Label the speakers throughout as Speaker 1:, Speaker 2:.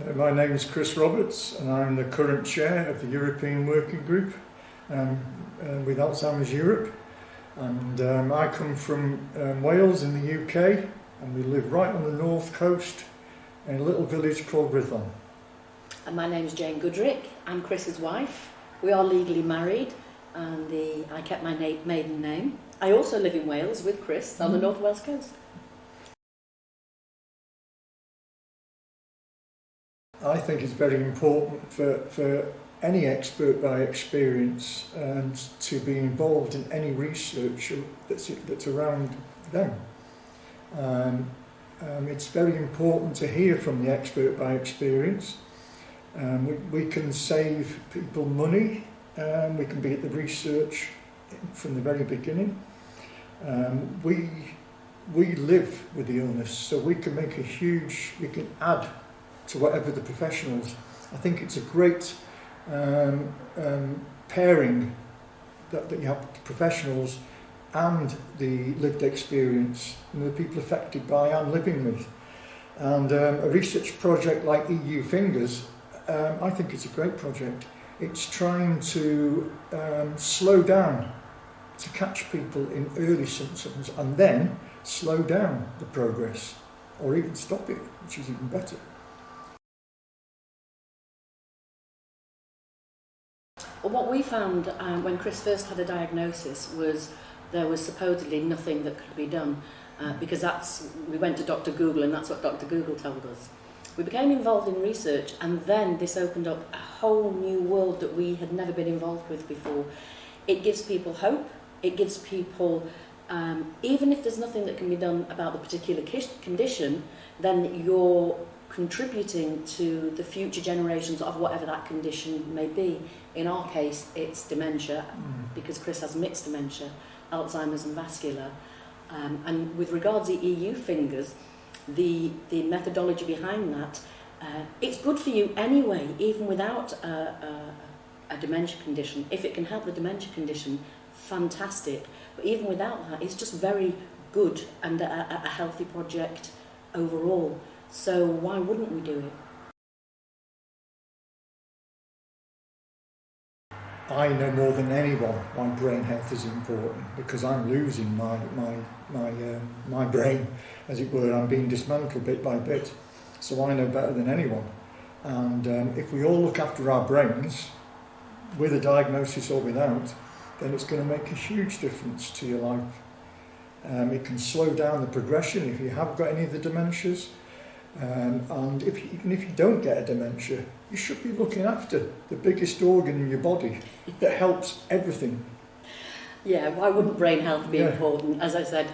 Speaker 1: My name is Chris Roberts and I'm the current chair of the European Working Group with Alzheimer's Europe. And I come from Wales in the UK, and we live right on the north coast in a little village called Rhython.
Speaker 2: And my name is Jayne Goodrick. I'm Chris's wife. We are legally married, and I kept my maiden name. I also live in Wales with Chris on the North Wales coast.
Speaker 1: I think it's very important for any expert by experience and to be involved in any research that's around them. It's very important to hear from the expert by experience. We can save people money, we can be at the research from the very beginning. We live with the illness, so we can make we can add to whatever the professionals. I think it's a great pairing that you have the professionals and the lived experience and the people affected by and living with. And a research project like EU Fingers, I think it's a great project. It's trying to slow down, to catch people in early symptoms and then slow down the progress or even stop it, which is even better.
Speaker 2: Well, what we found when Chris first had a diagnosis was there was supposedly nothing that could be done because we went to Dr. Google, and that's what Dr. Google told us. We became involved in research, and then this opened up a whole new world that we had never been involved with before. It gives people hope. It gives people, even if there's nothing that can be done about the particular condition, then you're contributing to the future generations of whatever that condition may be. In our case, it's dementia, because Chris has mixed dementia, Alzheimer's and vascular. And with regards to EU Fingers, the methodology behind that, it's good for you anyway, even without a dementia condition. If it can help the dementia condition, fantastic. But even without that, it's just very good and a healthy project overall. So why wouldn't we do it?
Speaker 1: I know more than anyone why brain health is important, because I'm losing my brain, as it were. I'm being dismantled bit by bit, so I know better than anyone. And if we all look after our brains, with a diagnosis or without, then it's going to make a huge difference to your life. It can slow down the progression if you have got any of the dementias. And even if you don't get a dementia, you should be looking after the biggest organ in your body that helps everything.
Speaker 2: Yeah, why wouldn't brain health be important? As I said,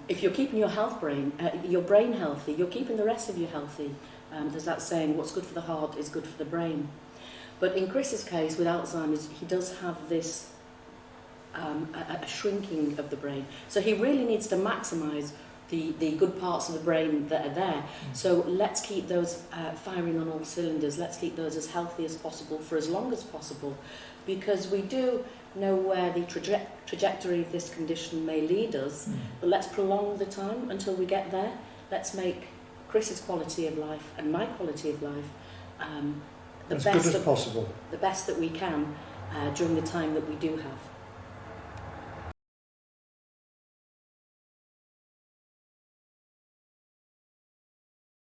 Speaker 2: if you're keeping your brain healthy, you're keeping the rest of you healthy. There's that saying, what's good for the heart is good for the brain. But in Chris's case, with Alzheimer's, he does have this a shrinking of the brain. So he really needs to maximise the good parts of the brain that are there. So let's keep those firing on all cylinders. Let's keep those as healthy as possible for as long as possible, because we do know where the trajectory of this condition may lead us, but let's prolong the time until we get there. Let's make Chris's quality of life and my quality of life
Speaker 1: as good as possible.
Speaker 2: The best that we can during the time that we do have.